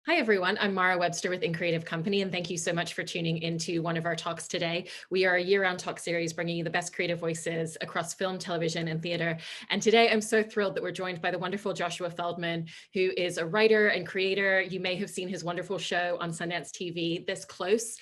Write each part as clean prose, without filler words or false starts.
Hi, everyone. I'm Mara Webster with In Creative Company, and thank you so much for tuning into one of our talks today. We are a year-round talk series bringing you the best creative voices across film, television, and theater. And today I'm so thrilled that we're joined by the wonderful Joshua Feldman, who is a writer and creator. You may have seen his wonderful show on Sundance TV, This Close,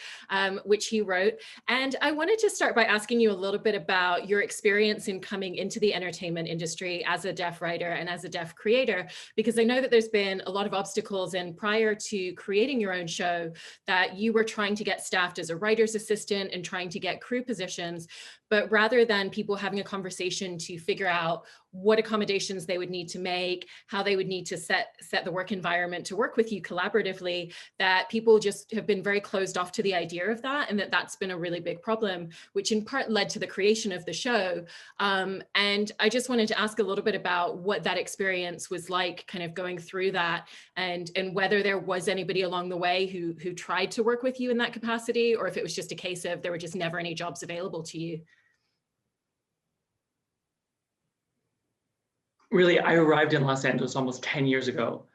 which he wrote. And I wanted to start by asking you a little bit about your experience in coming into the entertainment industry as a deaf writer and as a deaf creator, because I know that there's been a lot of obstacles, and prior to creating your own show that you were trying to get staffed as a writer's assistant and trying to get crew positions, but rather than people having a conversation to figure out what accommodations they would need to make, how they would need to set the work environment to work with you collaboratively, that people just have been very closed off to the idea of that, and that's been a really big problem, which in part led to the creation of the show. And I just wanted to ask a little bit about what that experience was like, kind of going through that, and whether there was anybody along the way who tried to work with you in that capacity, or if it was just a case of there were just never any jobs available to you. Really, I arrived in Los Angeles almost 10 years ago.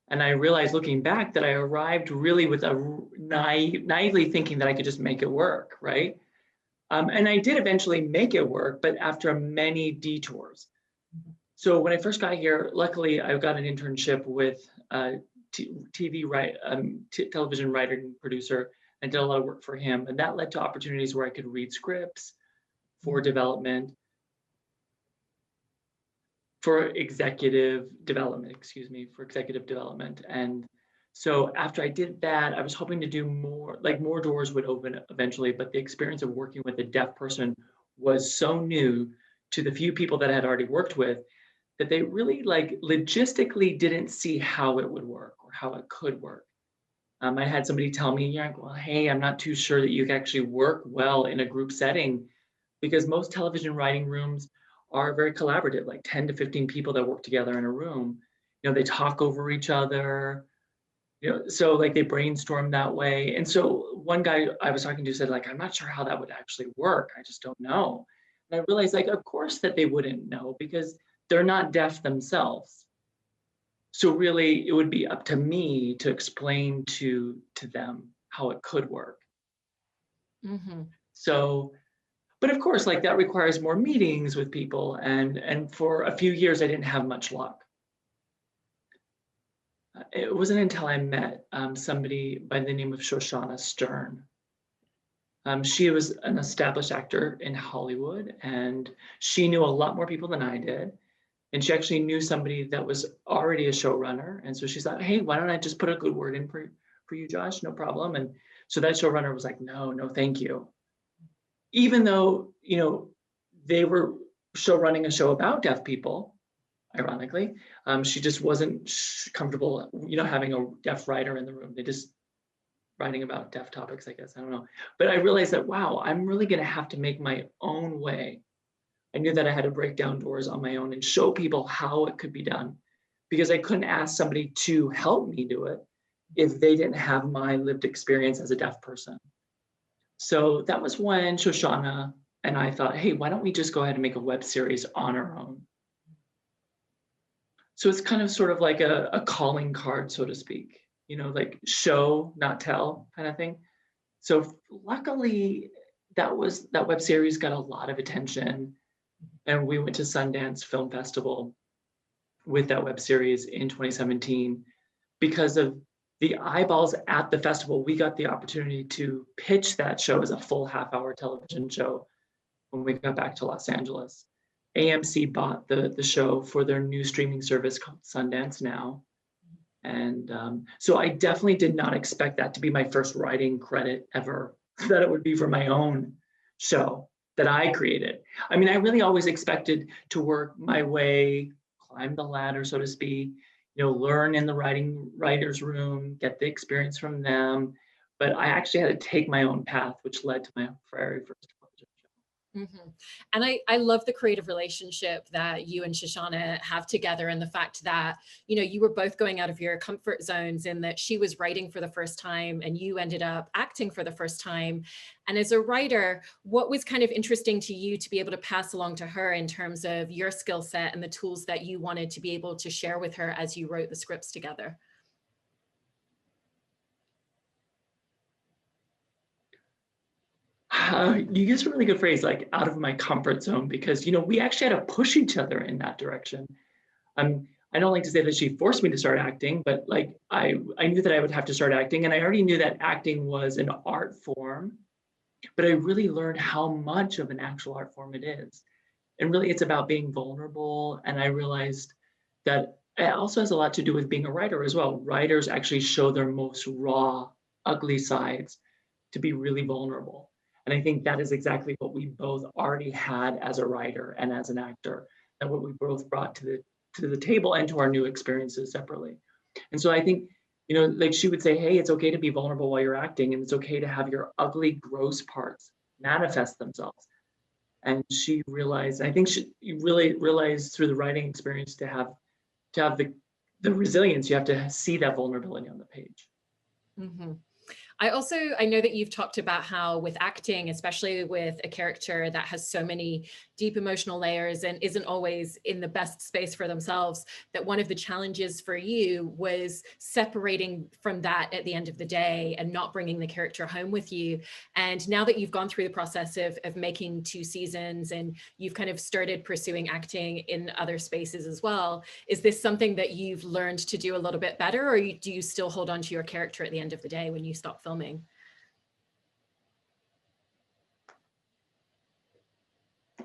And I realized looking back that I arrived really with a naively thinking that I could just make it work, right? And I did eventually make it work, but after many detours. So when I first got here, luckily I got an internship with television writer and producer, and did a lot of work for him. And that led to opportunities where I could read scripts for development, for executive development. And so after I did that, I was hoping to do more, like more doors would open eventually, but the experience of working with a deaf person was so new to the few people that I had already worked with that they really like logistically didn't see how it would work or how it could work. I had somebody tell me, yeah, well, hey, I'm not too sure that you can actually work well in a group setting, because most television writing rooms are very collaborative, like 10 to 15 people that work together in a room. You know, they talk over each other, you know, so like they brainstorm that way. And so one guy I was talking to said, like, I'm not sure how that would actually work. I just don't know. And I realized, like, of course that they wouldn't know because they're not deaf themselves. So really it would be up to me to explain to them how it could work. Mm-hmm. So, but of course, like that requires more meetings with people. And for a few years, I didn't have much luck. It wasn't until I met somebody by the name of Shoshana Stern. She was an established actor in Hollywood, and she knew a lot more people than I did. And she actually knew somebody that was already a showrunner. And so she thought, hey, why don't I just put a good word in for you, Josh? No problem. And so that showrunner was like, no, thank you. Even though, you know, they were running a show about deaf people, ironically, she just wasn't comfortable, you know, having a deaf writer in the room. They just writing about deaf topics, I guess, I don't know. But I realized that, wow, I'm really gonna have to make my own way. I knew that I had to break down doors on my own and show people how it could be done, because I couldn't ask somebody to help me do it if they didn't have my lived experience as a deaf person. So that was when Shoshana and I thought, hey, why don't we just go ahead and make a web series on our own? So it's kind of sort of like a calling card, so to speak, you know, like show, not tell kind of thing. So luckily that web series got a lot of attention, and we went to Sundance Film Festival with that web series in 2017. Because of the eyeballs at the festival, we got the opportunity to pitch that show as a full half-hour television show when we got back to Los Angeles. AMC bought the show for their new streaming service called Sundance Now. And so I definitely did not expect that to be my first writing credit ever, that it would be for my own show that I created. I mean, I really always expected to work my way, climb the ladder, so to speak, you know, learn in the writer's room, get the experience from them. But I actually had to take my own path, which led to my very first television show. Mm-hmm. And I love the creative relationship that you and Shoshana have together, and the fact that, you know, you were both going out of your comfort zones, in that she was writing for the first time and you ended up acting for the first time. And as a writer, what was kind of interesting to you to be able to pass along to her in terms of your skill set and the tools that you wanted to be able to share with her as you wrote the scripts together? You used a really good phrase, like out of my comfort zone, because, we actually had to push each other in that direction. I don't like to say that she forced me to start acting, but like I knew that I would have to start acting, and I already knew that acting was an art form, but I really learned how much of an actual art form it is. And really it's about being vulnerable. And I realized that it also has a lot to do with being a writer as well. Writers actually show their most raw, ugly sides to be really vulnerable. And I think that is exactly what we both already had as a writer and as an actor, and what we both brought to the table and to our new experiences separately. And so I think, like she would say, hey, it's okay to be vulnerable while you're acting, and it's okay to have your ugly, gross parts manifest themselves. And she realized, I think she really realized through the writing experience to have the resilience, you have to see that vulnerability on the page. Mm-hmm. I know that you've talked about how with acting, especially with a character that has so many deep emotional layers and isn't always in the best space for themselves, that one of the challenges for you was separating from that at the end of the day and not bringing the character home with you. And now that you've gone through the process of making 2 seasons and you've kind of started pursuing acting in other spaces as well, is this something that you've learned to do a little bit better, or do you still hold on to your character at the end of the day when you stop filming?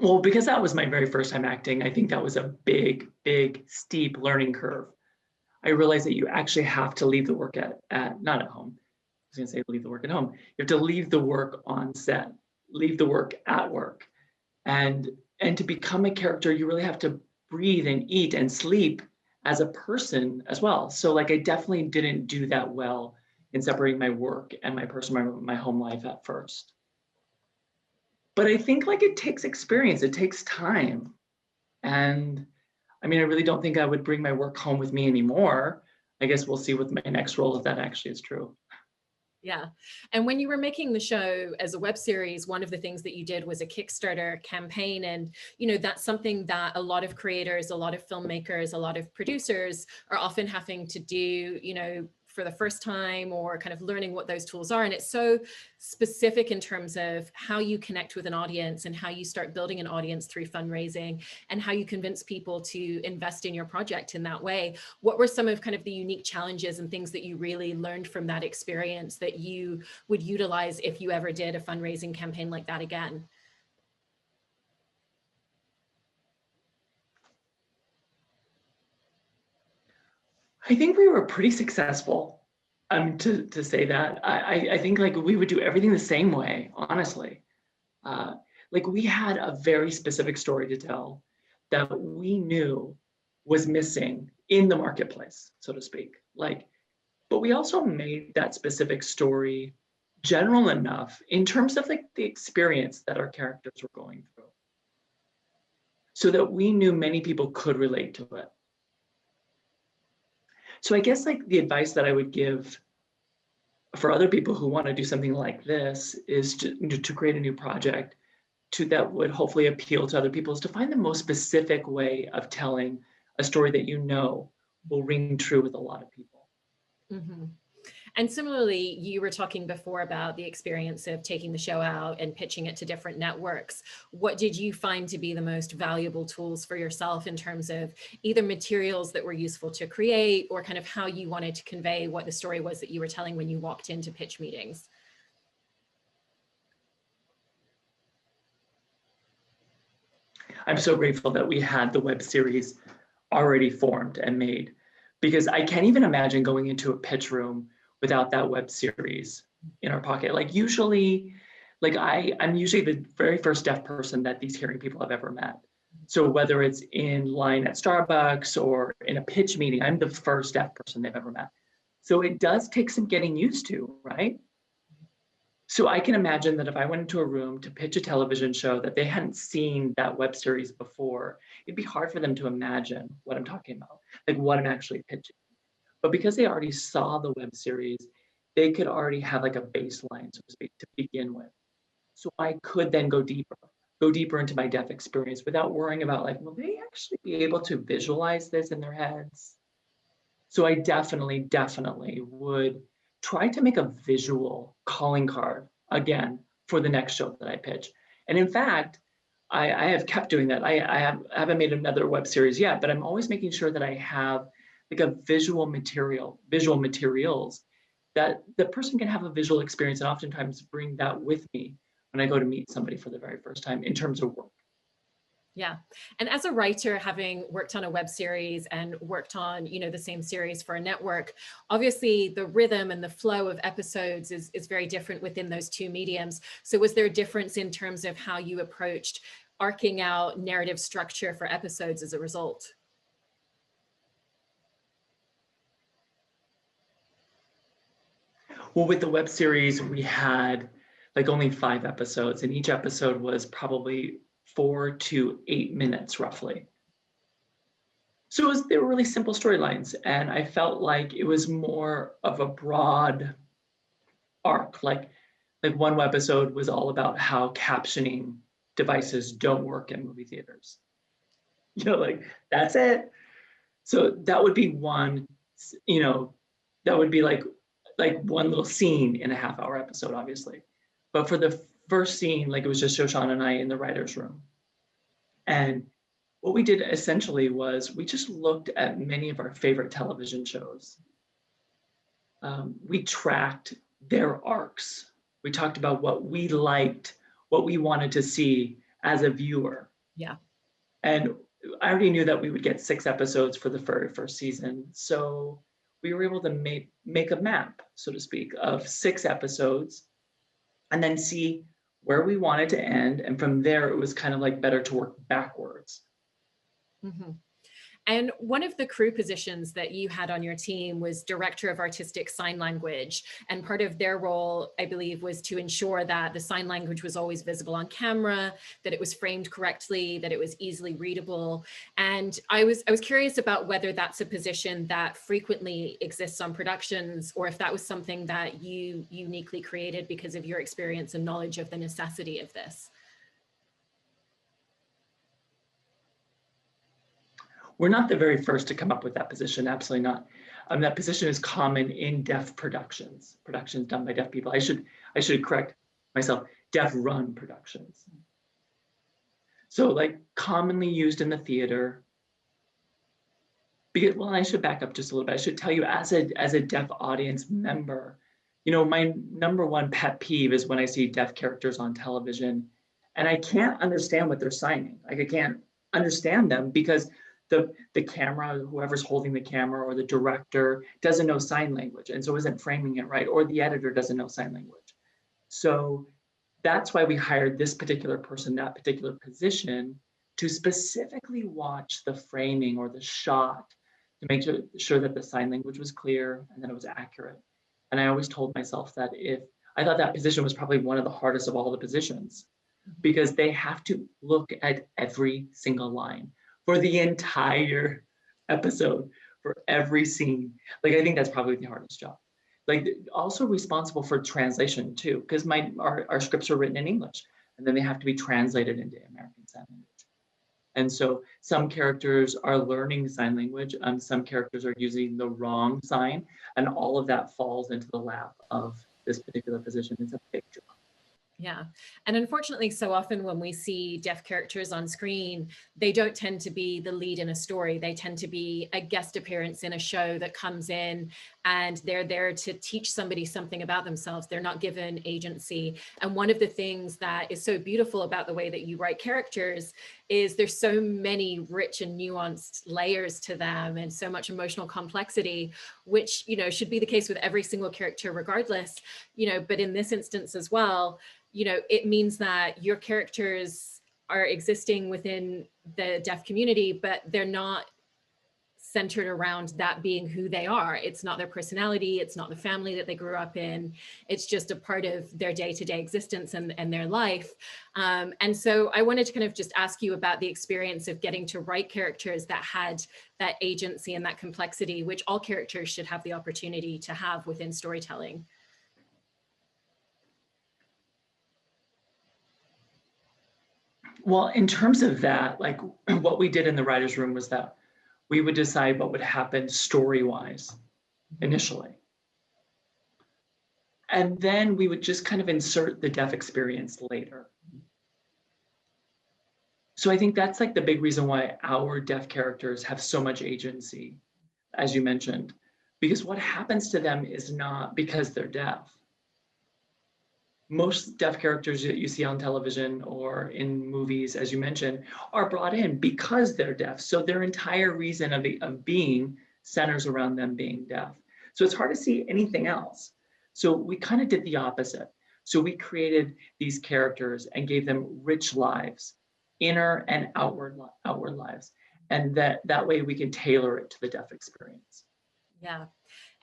Well, because that was my very first time acting, I think that was a big, big, steep learning curve. I realized that you actually have to leave the work at not at home. I was going to say leave the work at home. You have to leave the work on set, leave the work at work. And to become a character, you really have to breathe and eat and sleep as a person as well. So like I definitely didn't do that well in separating my work and my personal, my home life at first. But I think like it takes experience, it takes time. And I mean, I really don't think I would bring my work home with me anymore. I guess we'll see with my next role if that actually is true. Yeah. And when you were making the show as a web series, one of the things that you did was a Kickstarter campaign. And, that's something that a lot of creators, a lot of filmmakers, a lot of producers are often having to do, for the first time, or kind of learning what those tools are. And it's so specific in terms of how you connect with an audience and how you start building an audience through fundraising and how you convince people to invest in your project in that way. What were some of kind of the unique challenges and things that you really learned from that experience that you would utilize if you ever did a fundraising campaign like that again? I think we were pretty successful. To say that, I think like we would do everything the same way, honestly. Like we had a very specific story to tell that we knew was missing in the marketplace, so to speak. But we also made that specific story general enough in terms of like the experience that our characters were going through, so that we knew many people could relate to it. So I guess like the advice that I would give for other people who want to do something like this is to create a new project that would hopefully appeal to other people, is to find the most specific way of telling a story that will ring true with a lot of people. Mm-hmm. And similarly, you were talking before about the experience of taking the show out and pitching it to different networks. What did you find to be the most valuable tools for yourself in terms of either materials that were useful to create, or kind of how you wanted to convey what the story was that you were telling when you walked into pitch meetings? I'm so grateful that we had the web series already formed and made, because I can't even imagine going into a pitch room without that web series in our pocket. Like usually, like I'm usually the very first deaf person that these hearing people have ever met. So whether it's in line at Starbucks or in a pitch meeting, I'm the first deaf person they've ever met. So it does take some getting used to, right? So I can imagine that if I went into a room to pitch a television show that they hadn't seen that web series before, it'd be hard for them to imagine what I'm talking about, like what I'm actually pitching. But because they already saw the web series, they could already have like a baseline, so to speak, to begin with. So I could then go deeper into my deaf experience without worrying about like, will they actually be able to visualize this in their heads? So I definitely would try to make a visual calling card, again, for the next show that I pitch. And in fact, I have kept doing that. I haven't made another web series yet, but I'm always making sure that I have like a visual materials that the person can have a visual experience, and oftentimes bring that with me when I go to meet somebody for the very first time in terms of work. Yeah. And as a writer, having worked on a web series and worked on, the same series for a network, obviously the rhythm and the flow of episodes is very different within those two mediums. So was there a difference in terms of how you approached arcing out narrative structure for episodes as a result? Well, with the web series, we had like only 5 episodes, and each episode was probably 4 to 8 minutes roughly. So they were really simple storylines, and I felt like it was more of a broad arc. Like one episode was all about how captioning devices don't work in movie theaters. Like that's it. So that would be one, that would be like one little scene in a half-hour episode, obviously. But for the first scene, like it was just Shoshana and I in the writer's room. And what we did essentially was we just looked at many of our favorite television shows. We tracked their arcs. We talked about what we liked, what we wanted to see as a viewer. Yeah. And I already knew that we would get 6 episodes for the very first season. So we were able to make a map, so to speak, of 6 episodes and then see where we wanted to end. And from there, it was kind of like better to work backwards. Mm-hmm. And one of the crew positions that you had on your team was Director of Artistic Sign Language. And part of their role, I believe, was to ensure that the sign language was always visible on camera, that it was framed correctly, that it was easily readable. And I was curious about whether that's a position that frequently exists on productions, or if that was something that you uniquely created because of your experience and knowledge of the necessity of this. We're not the very first to come up with that position, absolutely not. That position is common in deaf productions done by deaf people. I should correct myself, deaf run productions. So like commonly used in the theater. Because, well, I should back up just a little bit. I should tell you as a deaf audience member, my number one pet peeve is when I see deaf characters on television and I can't understand what they're signing. Like I can't understand them because the camera, whoever's holding the camera or the director doesn't know sign language and so isn't framing it right, or the editor doesn't know sign language. So that's why we hired this particular person, that particular position, to specifically watch the framing or the shot to make sure that the sign language was clear and that it was accurate. And I always told myself that I thought that position was probably one of the hardest of all the positions, because they have to look at every single line for the entire episode, for every scene. Like, I think that's probably the hardest job. Like, also responsible for translation too, because our scripts are written in English, and then they have to be translated into American Sign Language. And so some characters are learning sign language, some characters are using the wrong sign, and all of that falls into the lap of this particular position. It's a big job. Yeah. And unfortunately, so often when we see deaf characters on screen, they don't tend to be the lead in a story. They tend to be a guest appearance in a show that comes in and they're there to teach somebody something about themselves. They're not given agency. And one of the things that is so beautiful about the way that you write characters is there's so many rich and nuanced layers to them and so much emotional complexity, which, should be the case with every single character regardless, but in this instance as well, it means that your characters are existing within the deaf community, but they're not centered around that being who they are. It's not their personality. It's not the family that they grew up in. It's just a part of their day-to-day existence and their life. And so I wanted to kind of just ask you about the experience of getting to write characters that had that agency and that complexity, which all characters should have the opportunity to have within storytelling. Well, in terms of that, like what we did in the writer's room was that we would decide what would happen story-wise initially. And then we would just kind of insert the deaf experience later. So I think that's like the big reason why our deaf characters have so much agency, as you mentioned, because what happens to them is not because they're deaf. Most deaf characters that you see on television or in movies, as you mentioned, are brought in because they're deaf. So their entire reason of being centers around them being deaf. So it's hard to see anything else. So we kind of did the opposite. So we created these characters and gave them rich lives, inner and outward lives. And that way we can tailor it to the deaf experience. Yeah.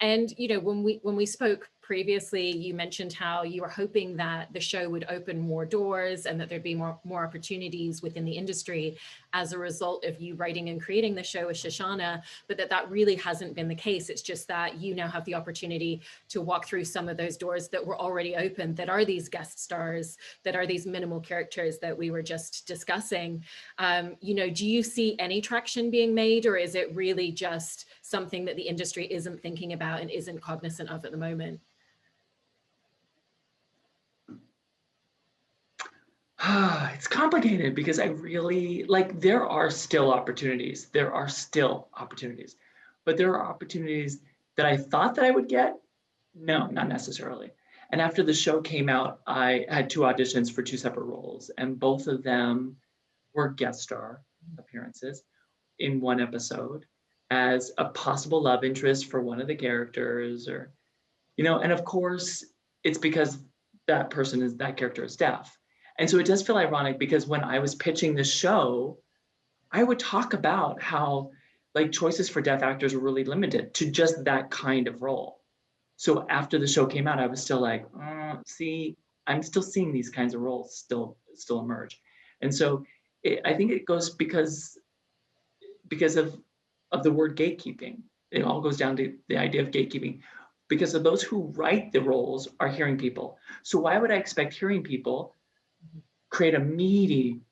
And, you know, when we spoke previously, you mentioned how you were hoping that the show would open more doors and that there'd be more opportunities within the industry as a result of you writing and creating the show with Shoshana, but that really hasn't been the case. It's just that you now have the opportunity to walk through some of those doors that were already open, that are these guest stars, that are these minimal characters that we were just discussing. You know, do you see any traction being made, or is it really just something that the industry isn't thinking about and isn't cognizant of at the moment? It's complicated because I really, like, there are still opportunities. There are still opportunities. But there are opportunities that I thought that I would get. No, not necessarily. And after the show came out, I had 2 auditions for 2 separate roles, and both of them were guest star appearances in 1 episode as a possible love interest for one of the characters, or, you know, and of course, it's because that character is deaf. And so it does feel ironic because when I was pitching the show, I would talk about how like choices for deaf actors were really limited to just that kind of role. So after the show came out, I was still like, see, I'm still seeing these kinds of roles still emerge. And so I think it goes because of the word gatekeeping. It all goes down to the idea of gatekeeping, because of those who write the roles are hearing people. So why would I expect hearing people create a meaty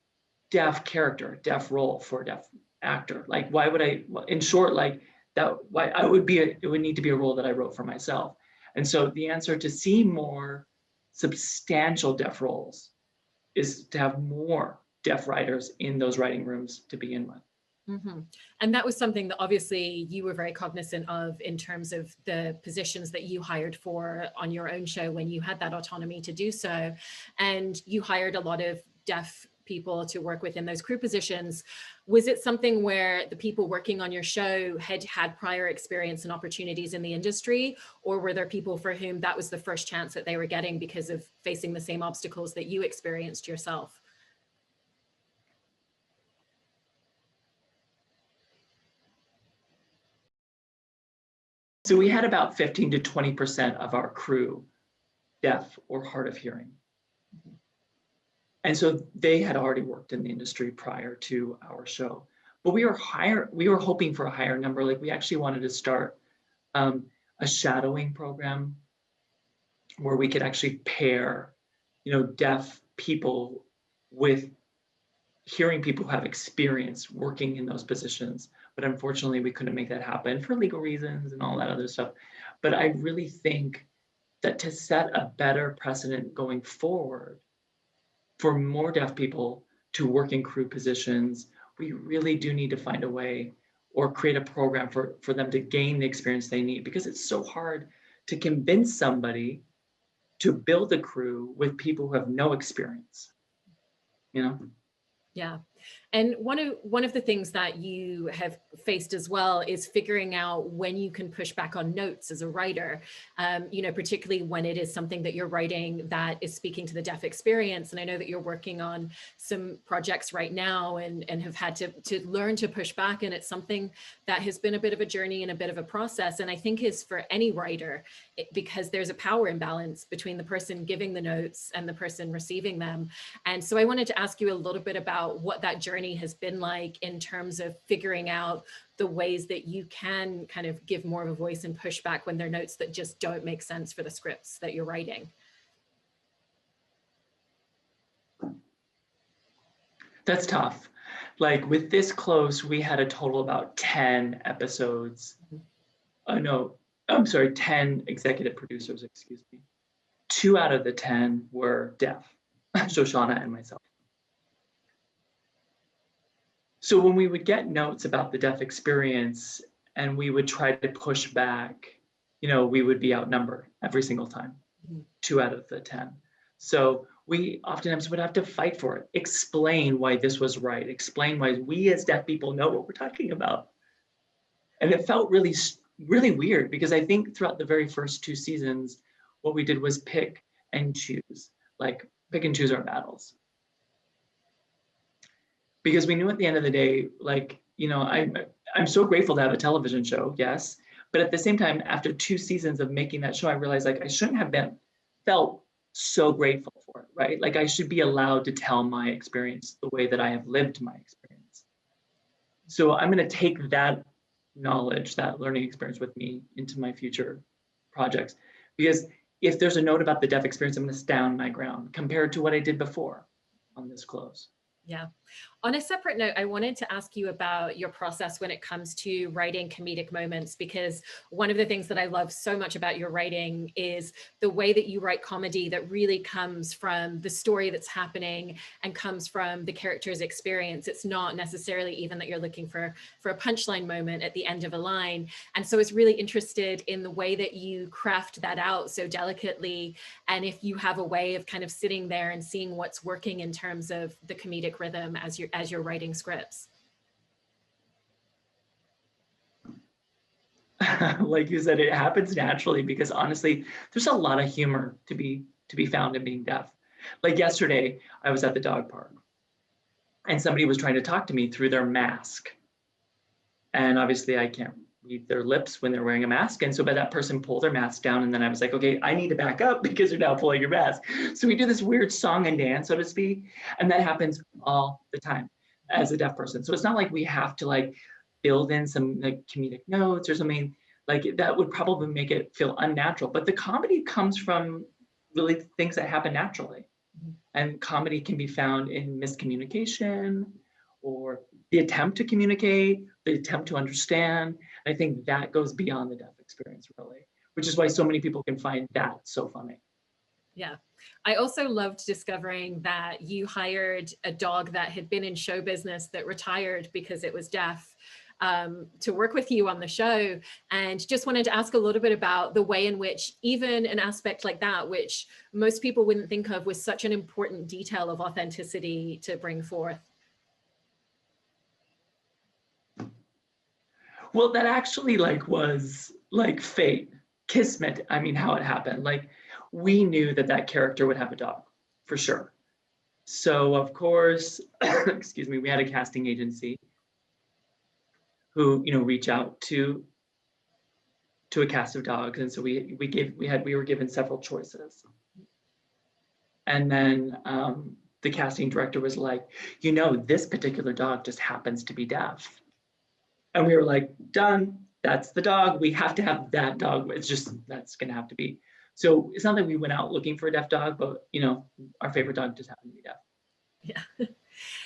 deaf character, deaf role for a deaf actor? Like, why would I, in short, like that, why it would need to be a role that I wrote for myself. And so the answer to see more substantial deaf roles is to have more deaf writers in those writing rooms to begin with. Mm-hmm. And that was something that obviously you were very cognizant of in terms of the positions that you hired for on your own show when you had that autonomy to do so. And you hired a lot of deaf people to work within those crew positions. Was it something where the people working on your show had prior experience and opportunities in the industry, or were there people for whom that was the first chance that they were getting because of facing the same obstacles that you experienced yourself? So we had about 15 to 20% of our crew deaf or hard of hearing. And so they had already worked in the industry prior to our show. But we were hoping for a higher number. Like, we actually wanted to start a shadowing program where we could actually pair, you know, deaf people with hearing people who have experience working in those positions. But unfortunately, we couldn't make that happen for legal reasons and all that other stuff. But I really think that to set a better precedent going forward for more deaf people to work in crew positions, we really do need to find a way or create a program for them to gain the experience they need, because it's so hard to convince somebody to build a crew with people who have no experience, you know? Yeah. And one of the things that you have faced as well is figuring out when you can push back on notes as a writer, you know, particularly when it is something that you're writing that is speaking to the deaf experience. And I know that you're working on some projects right now and have had to learn to push back. And it's something that has been a bit of a journey and a bit of a process. And I think is for any writer, because there's a power imbalance between the person giving the notes and the person receiving them. And so I wanted to ask you a little bit about what that journey has been like in terms of figuring out the ways that you can kind of give more of a voice and push back when there are notes that just don't make sense for the scripts that you're writing. That's tough. Like, with this close, we had a total about 10 episodes. Oh no, I'm sorry, 10 executive producers, excuse me. 2 out of the 10 were deaf, Shoshana and myself. So when we would get notes about the deaf experience and we would try to push back, we would be outnumbered every single time, 2 out of the 10. So we oftentimes would have to fight for it, explain why this was right, explain why we as deaf people know what we're talking about. And it felt really, really weird because I think throughout the very first 2 seasons, what we did was pick and choose our battles. Because we knew at the end of the day, I'm so grateful to have a television show, yes. But at the same time, after 2 seasons of making that show, I realized I shouldn't have felt so grateful for it, right? Like I should be allowed to tell my experience the way that I have lived my experience. So I'm going to take that knowledge, that learning experience with me into my future projects. Because if there's a note about the deaf experience, I'm going to stand my ground compared to what I did before on this close. Yeah. On a separate note, I wanted to ask you about your process when it comes to writing comedic moments, because one of the things that I love so much about your writing is the way that you write comedy that really comes from the story that's happening and comes from the character's experience. It's not necessarily even that you're looking for a punchline moment at the end of a line. And so I was really interested in the way that you craft that out so delicately, and if you have a way of kind of sitting there and seeing what's working in terms of the comedic rhythm as you're writing scripts. Like you said, it happens naturally because honestly, there's a lot of humor to be found in being deaf. Like yesterday, I was at the dog park and somebody was trying to talk to me through their mask. And obviously I can't read their lips when they're wearing a mask. And so by that person pulled their mask down, and then I was like, okay, I need to back up because you're now pulling your mask. So we do this weird song and dance, so to speak. And that happens all the time as a deaf person. So it's not like we have to build in some comedic notes or something that would probably make it feel unnatural. But the comedy comes from really things that happen naturally. And comedy can be found in miscommunication or the attempt to communicate, the attempt to understand. I think that goes beyond the deaf experience, really, which is why so many people can find that so funny. Yeah. I also loved discovering that you hired a dog that had been in show business that retired because it was deaf to work with you on the show. And just wanted to ask a little bit about the way in which even an aspect like that, which most people wouldn't think of, was such an important detail of authenticity to bring forth. Well, that actually was fate, kismet. I mean, how it happened. We knew that character would have a dog for sure. So of course, excuse me, we had a casting agency who reach out to a cast of dogs, and so we were given several choices, and then the casting director was like, this particular dog just happens to be deaf, and we were like, done. That's the dog. We have to have that dog. It's just that's gonna have to be. So it's not that we went out looking for a deaf dog, but our favorite dog just happened to be deaf. Yeah.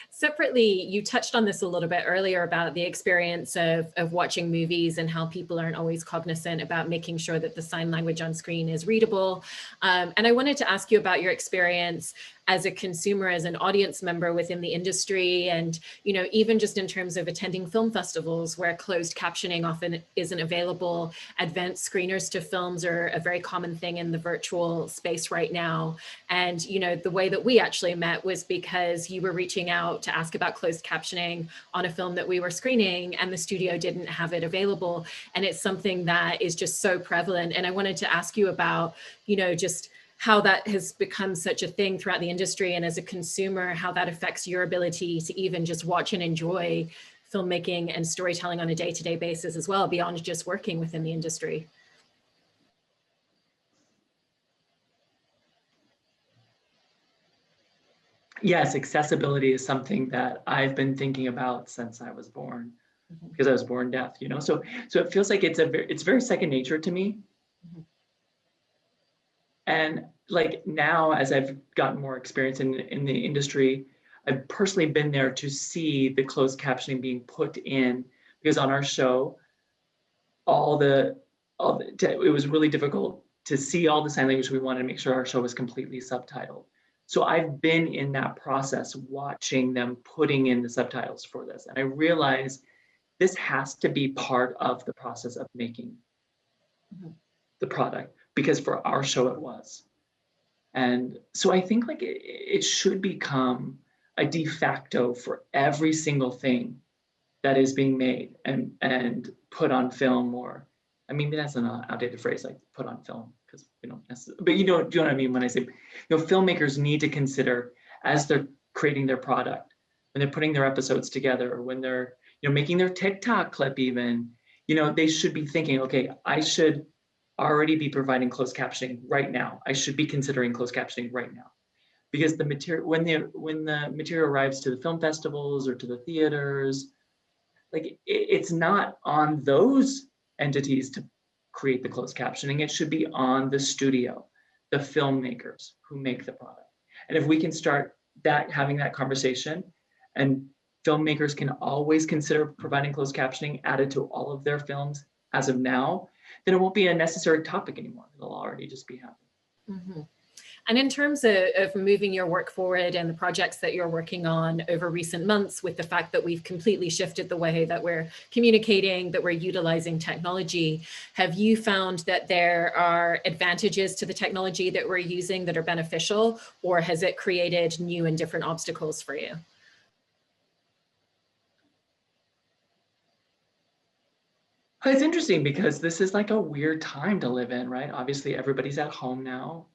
Separately, you touched on this a little bit earlier about the experience of watching movies and how people aren't always cognizant about making sure that the sign language on screen is readable. And I wanted to ask you about your experience as a consumer, as an audience member within the industry, and even just in terms of attending film festivals where closed captioning often isn't available. Advanced screeners to films are a very common thing in the virtual space right now. And the way that we actually met was because you were reaching out to ask about closed captioning on a film that we were screening, and the studio didn't have it available. And it's something that is just so prevalent. And I wanted to ask you about, just how that has become such a thing throughout the industry, and as a consumer, how that affects your ability to even just watch and enjoy filmmaking and storytelling on a day-to-day basis as well, beyond just working within the industry. Yes, accessibility is something that I've been thinking about since I was born, because I was born deaf, so it feels like it's very second nature to me. And now, as I've gotten more experience in the industry, I've personally been there to see the closed captioning being put in, because on our show, it was really difficult to see all the sign language, we wanted to make sure our show was completely subtitled. So I've been in that process, watching them putting in the subtitles for this. And I realized this has to be part of the process of making the product, because for our show it was. And so I think like it should become a de facto for every single thing that is being made and put on film, or I mean, that's an outdated phrase, like put on film, because we don't necessarily, but you know what I mean when I say, filmmakers need to consider, as they're creating their product, when they're putting their episodes together, or when they're, making their TikTok clip even, they should be thinking, okay, I should already be providing closed captioning right now. I should be considering closed captioning right now. Because the material, when the material arrives to the film festivals or to the theaters, like it's not on those entities to create the closed captioning. It should be on the studio, the filmmakers who make the product. And if we can start having that conversation, and filmmakers can always consider providing closed captioning added to all of their films as of now, then it won't be a necessary topic anymore. It'll already just be happening. Mm-hmm. And in terms of moving your work forward and the projects that you're working on over recent months, with the fact that we've completely shifted the way that we're communicating, that we're utilizing technology, have you found that there are advantages to the technology that we're using that are beneficial, or has it created new and different obstacles for you? It's interesting because this is like a weird time to live in, right? Obviously, everybody's at home now.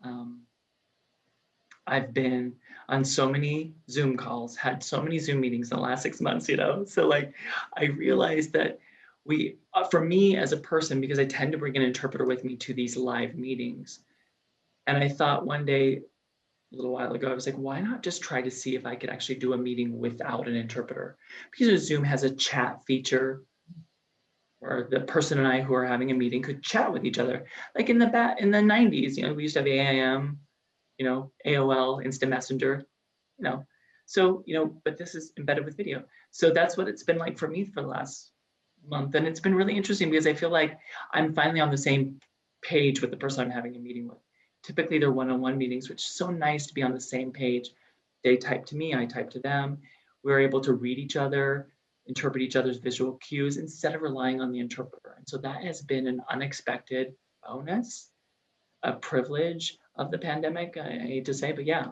I've been on so many Zoom calls, had so many Zoom meetings in the last 6 months, So like, I realized that for me as a person, because I tend to bring an interpreter with me to these live meetings. And I thought one day, a little while ago, I was like, why not just try to see if I could actually do a meeting without an interpreter? Because Zoom has a chat feature where the person and I who are having a meeting could chat with each other. Like in the 90s, we used to have AIM, AOL, Instant Messenger, So, but this is embedded with video. So that's what it's been like for me for the last month. And it's been really interesting because I feel like I'm finally on the same page with the person I'm having a meeting with. Typically they're one-on-one meetings, which is so nice to be on the same page. They type to me, I type to them. We're able to read each other, interpret each other's visual cues instead of relying on the interpreter. And so that has been an unexpected bonus, a privilege of the pandemic, I hate to say, but yeah.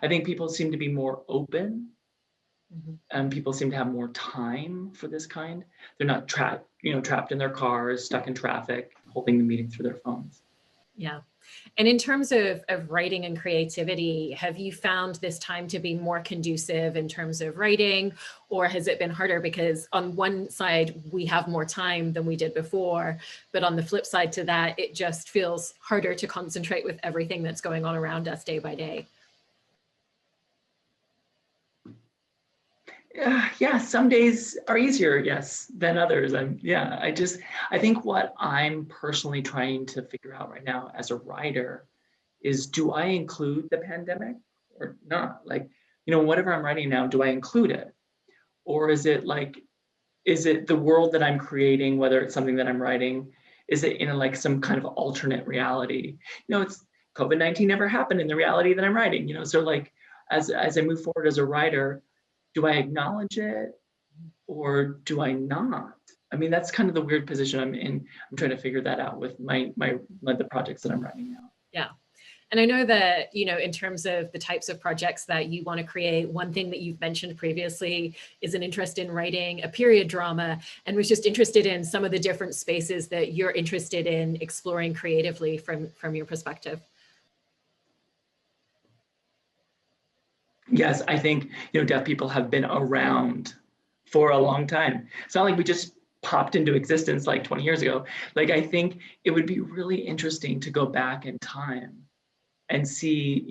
I think people seem to be more open, and people seem to have more time for this kind. They're not trapped in their cars, stuck in traffic, holding the meeting through their phones. Yeah. And in terms of writing and creativity, have you found this time to be more conducive in terms of writing, or has it been harder? Because on one side, we have more time than we did before, but on the flip side to that, it just feels harder to concentrate with everything that's going on around us day by day. Yeah, some days are easier, yes, than others. I think what I'm personally trying to figure out right now as a writer is, do I include the pandemic or not? Like, whatever I'm writing now, do I include it? Or is it the world that I'm creating, whether it's something that I'm writing, is it in like some kind of alternate reality? It's COVID-19 never happened in the reality that I'm writing, So like, as I move forward as a writer, do I acknowledge it or do I not? I mean, that's kind of the weird position I'm in. I'm trying to figure that out with the projects that I'm writing now. Yeah. And I know that, in terms of the types of projects that you want to create, one thing that you've mentioned previously is an interest in writing a period drama, and was just interested in some of the different spaces that you're interested in exploring creatively from your perspective. Yes, I think, deaf people have been around for a long time. It's not like we just popped into existence like 20 years ago. Like, I think it would be really interesting to go back in time and see,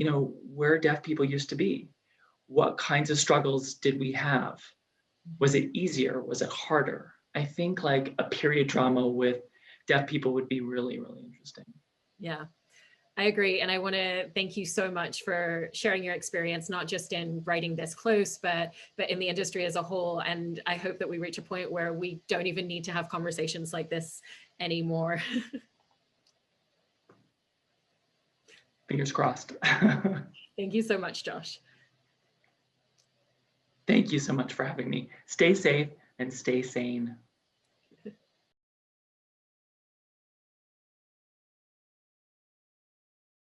where deaf people used to be. What kinds of struggles did we have? Was it easier? Was it harder? I think like a period drama with deaf people would be really, really interesting. Yeah. I agree. And I want to thank you so much for sharing your experience, not just in writing this close, but in the industry as a whole. And I hope that we reach a point where we don't even need to have conversations like this anymore. Fingers crossed. Thank you so much, Josh. Thank you so much for having me. Stay safe and stay sane.